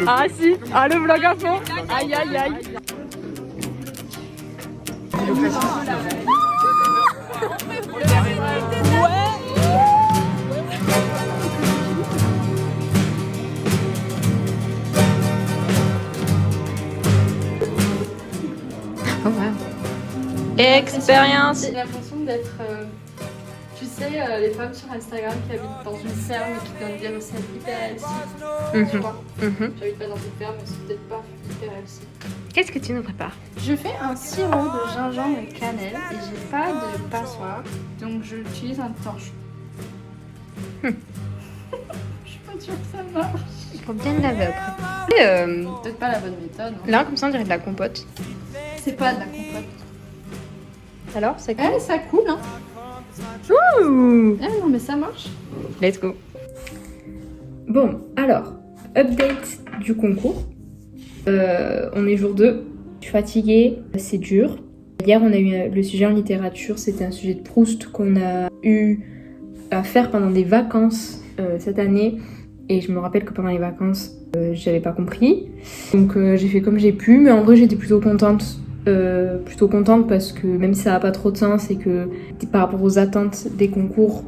Ah si, ah le vlog à fond. Aïe aïe aïe. Oh wow. Expérience. J'ai l'impression d'être, tu sais, les femmes sur Instagram qui habitent dans une ferme et qui donnent des recettes hyper healthy. Tu vois, j'habite pas dans une ferme, mais c'est peut-être pas hyper healthy. Qu'est-ce que tu nous prépares? Je fais un sirop de gingembre et cannelle et j'ai pas de passoire, donc j'utilise un torchon. Je suis pas sûre que ça marche. Il faut bien le laver après. Peut-être pas la bonne méthode. Hein. Là, comme ça, on dirait de la compote. C'est pas de la compote. Alors, c'est quoi? Eh, ça coule, hein. Ouh. Eh non, mais ça marche. Let's go. Bon, alors, update du concours. On est jour 2. Je suis fatiguée, c'est dur. Hier, on a eu le sujet en littérature. C'était un sujet de Proust qu'on a eu à faire pendant des vacances cette année. Et je me rappelle que pendant les vacances, j'avais pas compris. Donc j'ai fait comme j'ai pu. Mais en vrai, j'étais plutôt contente. Parce que même si ça n'a pas trop de sens et que par rapport aux attentes des concours,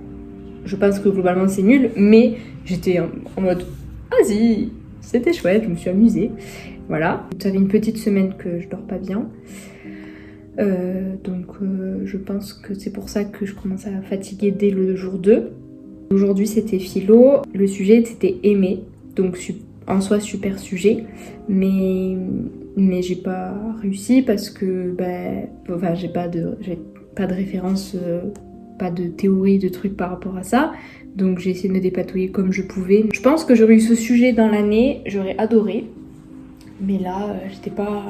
je pense que globalement c'est nul, mais j'étais en mode vas-y, c'était chouette, je me suis amusée, voilà. Ça fait une petite semaine que je dors pas bien, donc je pense que c'est pour ça que je commence à fatiguer dès le jour 2. Aujourd'hui c'était philo, le sujet c'était aimer, donc en soi super sujet, mais j'ai pas réussi parce que j'ai pas de référence, pas de théorie, de trucs par rapport à ça, donc j'ai essayé de me dépatouiller comme je pouvais. Je pense que j'aurais eu ce sujet dans l'année, j'aurais adoré, mais là j'étais pas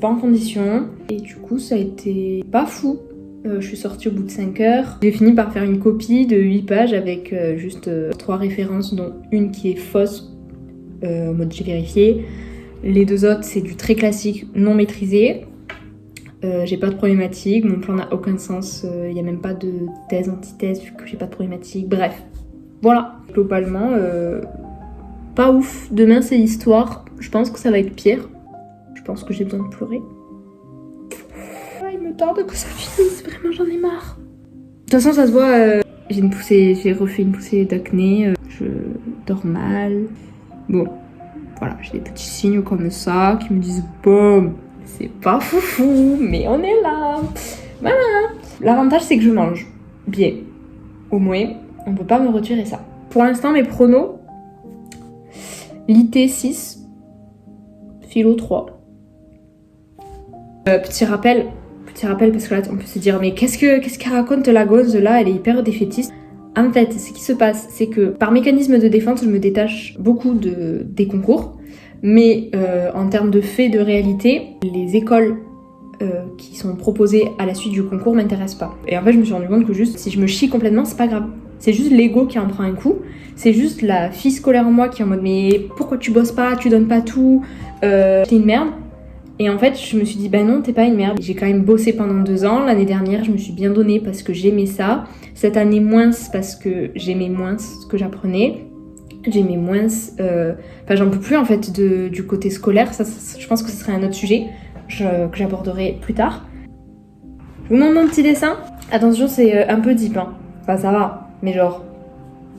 en condition et du coup ça a été pas fou. Je suis sortie au bout de 5 heures. J'ai fini par faire une copie de 8 pages avec juste 3 références, dont une qui est fausse, en mode j'ai vérifié. Les 2 autres, c'est du très classique, non maîtrisé. J'ai pas de problématique, mon plan n'a aucun sens. Il n'y a même pas de thèse, antithèse, vu que j'ai pas de problématique. Bref, voilà. Globalement, pas ouf. Demain, c'est l'histoire. Je pense que ça va être pire. Je pense que j'ai besoin de pleurer. Il me tarde que ça finisse, vraiment j'en ai marre. De toute façon ça se voit, j'ai refait une poussée d'acné, je dors mal. Bon, voilà, j'ai des petits signes comme ça qui me disent bon, c'est pas foufou, mais on est là. Voilà. L'avantage c'est que je mange bien. Au moins, on peut pas me retirer ça. Pour l'instant mes pronos, l'IT 6, philo 3. Petit rappel parce que là on peut se dire mais qu'est-ce qu'elle raconte la gonze là, elle est hyper défaitiste. En fait ce qui se passe c'est que par mécanisme de défense je me détache beaucoup des concours, mais en termes de faits de réalité, les écoles qui sont proposées à la suite du concours m'intéressent pas. Et en fait je me suis rendu compte que juste si je me chie complètement c'est pas grave. C'est juste l'ego qui en prend un coup, c'est juste la fille scolaire en moi qui est en mode mais pourquoi tu bosses pas, tu donnes pas tout, t'es une merde. Et en fait, je me suis dit, bah non, t'es pas une merde. J'ai quand même bossé pendant 2 ans. L'année dernière, je me suis bien donnée parce que j'aimais ça. Cette année, moins parce que j'aimais moins ce que j'apprenais. J'aimais moins... j'en peux plus en fait du côté scolaire. Ça, je pense que ce serait un autre sujet que j'aborderai plus tard. Je vous montre mon petit dessin. Attention, c'est un peu deep. Hein. Enfin, ça va. Mais genre,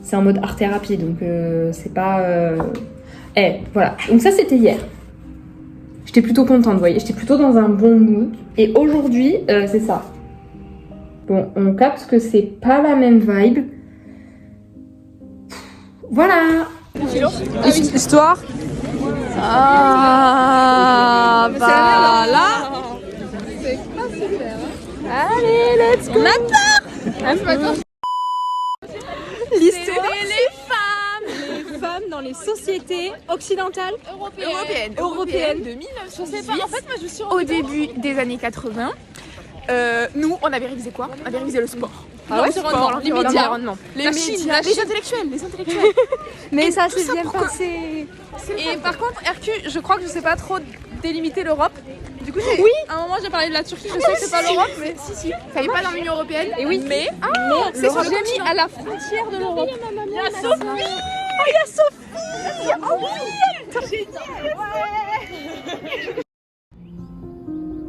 c'est en mode art-thérapie. Donc, c'est pas... voilà. Donc ça, c'était hier. J'étais plutôt contente, vous voyez, j'étais plutôt dans un bon mood. Et aujourd'hui, c'est ça. Bon, on capte que c'est pas la même vibe. Voilà. Histoire. Ah, bah là. Allez, let's go. On a peur. L'histoire. Les femmes dans les sociétés occidentales, européennes de 1918. En fait, moi je suis au début des années 80. Nous, on avait révisé quoi? On avait révisé le sport. L'environnement, les médias, les médias, les intellectuels. Mais ça s'est bien passé. Et par contre, RQ, je crois que je sais pas trop délimiter l'Europe. Du coup, à un moment j'ai parlé de la Turquie, je sais que c'est pas l'Europe, mais si. Ça n'est pas dans l'Union Européenne. Et oui. Mais c'est sur le continent. À la frontière de l'Europe. Il y a Sophie. Oh oui.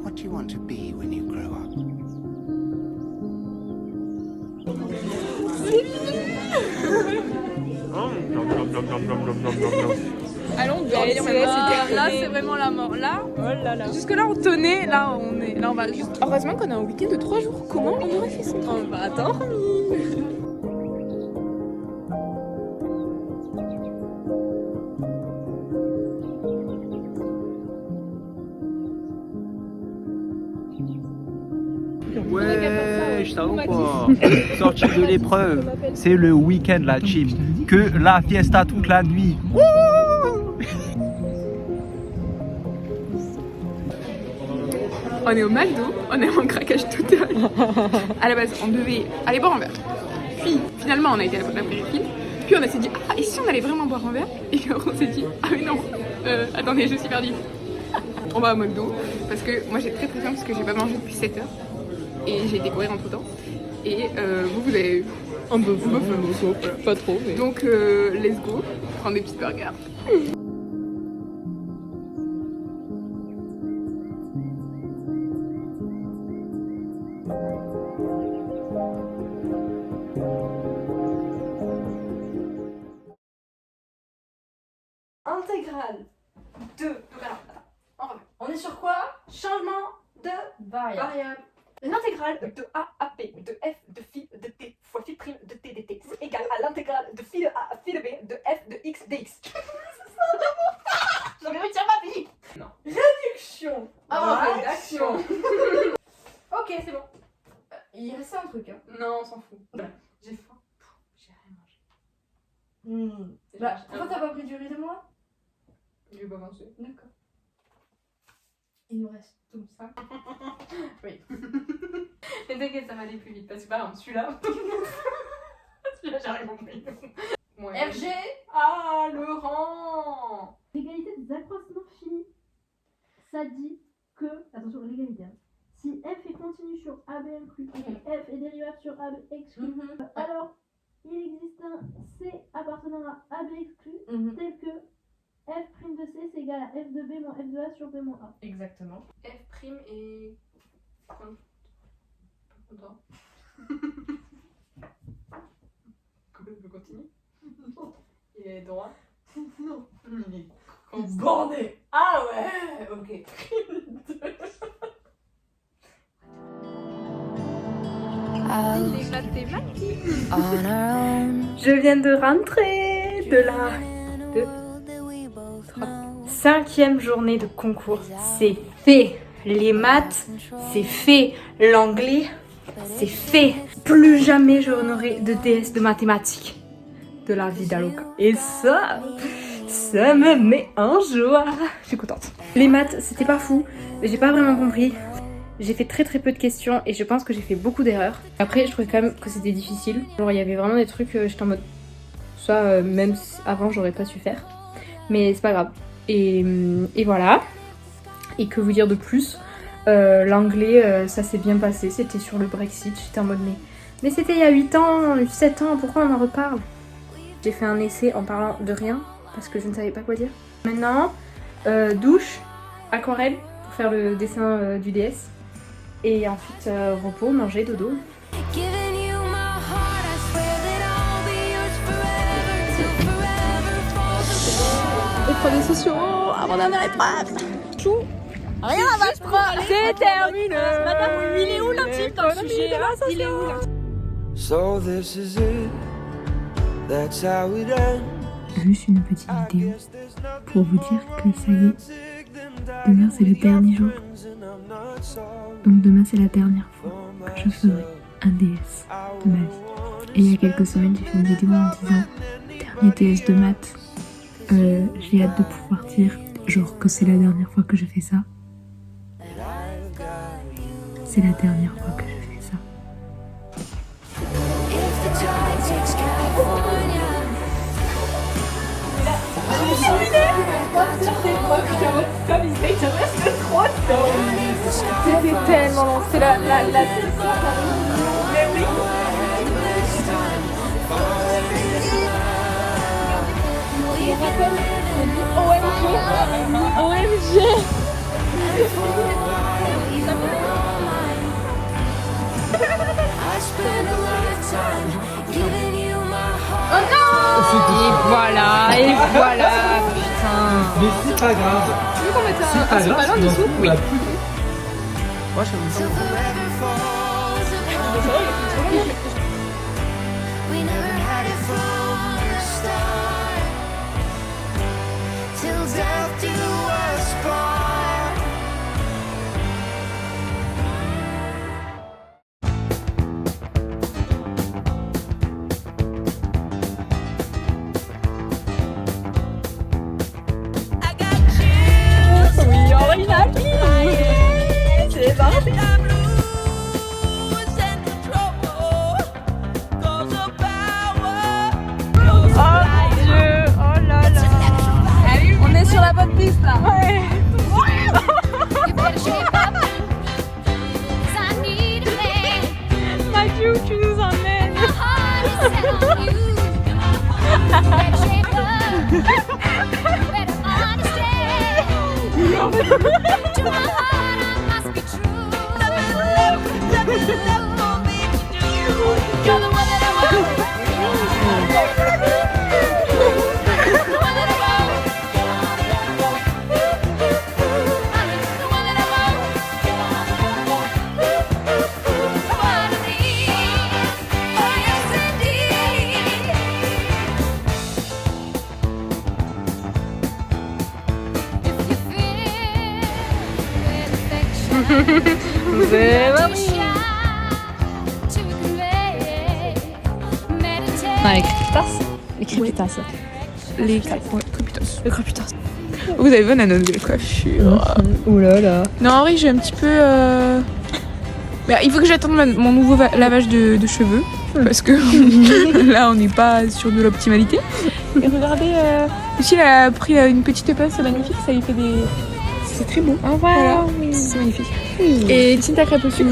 What do you want to be when you grow up? Allons dormir maintenant. Là, c'est vraiment la mort. Là, jusque là, on tenait. Là, on va juste. Heureusement qu'on a un week-end de 3 jours. Comment on aurait fait ça? On va attendre. Ouais, je t'avoue pas. Sortir de l'épreuve, c'est le week-end la team. Que la fiesta toute la nuit. On est au McDo, on est en craquage total. À la base, on devait aller boire un verre. Puis, finalement, on a été à la périphérie. Puis, on s'est dit, ah, et si on allait vraiment boire un verre? Et puis, on s'est dit, ah, mais non, attendez, je suis perdue. On va au McDo, parce que moi, j'ai très faim, parce que j'ai pas mangé depuis 7 heures. Et j'ai été courir entre temps. Et vous avez un peu faim, pas trop. Mais... Donc, let's go, prendre des petits burgers. Intégrale de... On est sur quoi? Changement de variable. L'intégrale de A à P de F de phi de T fois phi prime de T dt, c'est égal à l'intégrale de phi de A à phi de B de F de X dx. J'avais réussi à ma vie. Non. Réduction. Rédaction. Ok, c'est bon. Il restait un truc, hein. Non, on s'en fout. J'ai faim. J'ai rien mangé. Bah, pourquoi t'as pas pris du riz de moi? Je vais pas manger. D'accord. Il nous reste tout ça. Oui. Mais t'inquiète, ça va aller plus vite. Parce que par exemple, celui-là. Celui-là, j'ai rien compris. RG à le rang. L'égalité des accroissements finis, ça dit que, attention, l'égalité, hein. Si f est continu sur AB inclus et f est dérivable sur AB exclu, alors il existe un C appartenant à AB exclu, tel que f' de C c'est égal à f de B moins f de A sur B moins A. Exactement. F' est... Content. On continue? Non. Il est droit? Non. Il est Borné. Ah ouais. Ok. Les mathématiques. Je viens de rentrer de la 5e journée de concours. C'est fait. Les maths, c'est fait. L'anglais, c'est fait. Plus jamais je n'aurai de DS de mathématiques de la vie d'Aloca. Et ça me met en joie. Je suis contente. Les maths, c'était pas fou. J'ai pas vraiment compris. J'ai fait très peu de questions et je pense que j'ai fait beaucoup d'erreurs. Après, je trouvais quand même que c'était difficile. Genre, il y avait vraiment des trucs, j'étais en mode... Ça, même avant, j'aurais pas su faire. Mais c'est pas grave. Et voilà. Et que vous dire de plus? L'anglais, ça s'est bien passé. C'était sur le Brexit. J'étais en mode, mais c'était il y a 8 ans, 7 ans, pourquoi on en reparle? J'ai fait un essai en parlant de rien, parce que je ne savais pas quoi dire. Maintenant, douche, aquarelle, pour faire le dessin du DS. Et ensuite, repos, manger, dodo. Épreuves des sociaux, avant-dernière épreuve. Chou. Rien à battre. C'est terminé. Madame, il est où l'intime dans le sujet? Il est où l'intime? So this is it. That's how it ends. Juste une petite vidéo pour vous dire que ça y est, demain c'est le dernier jour. Donc demain c'est la dernière fois que je ferai un DS de ma vie. Et il y a quelques semaines j'ai fait une vidéo en disant dernier DS de maths. J'ai hâte de pouvoir dire genre que c'est la dernière fois que je fais ça. C'est la dernière fois que je fais ça. C'était tellement long. C'est la... Mais oui. Et voilà, putain. Mais c'est pas grave. Tu veux qu'on mette C'est pas grave. ballon dessous? Oui. Moi, je We never had it from the start. Till death do us part. I got chills. Oui, original. C'est parti. On est sur la bonne piste là. Ouais. Mathieu, tu nous emmènes. Avec les crépitas. Les crépitas. Le crépitas. Vous avez vu, on a nos nouvelles coiffures. Ouh là là. Non, en vrai, j'ai un petit peu. Mais il faut que j'attende mon nouveau lavage de cheveux. Parce que là, on n'est pas sur de l'optimalité. Et regardez, Lucille a pris une petite pince magnifique, ça lui fait des. C'est très beau. Au revoir. Voilà. C'est magnifique. Et Tinta crêpe au sucre.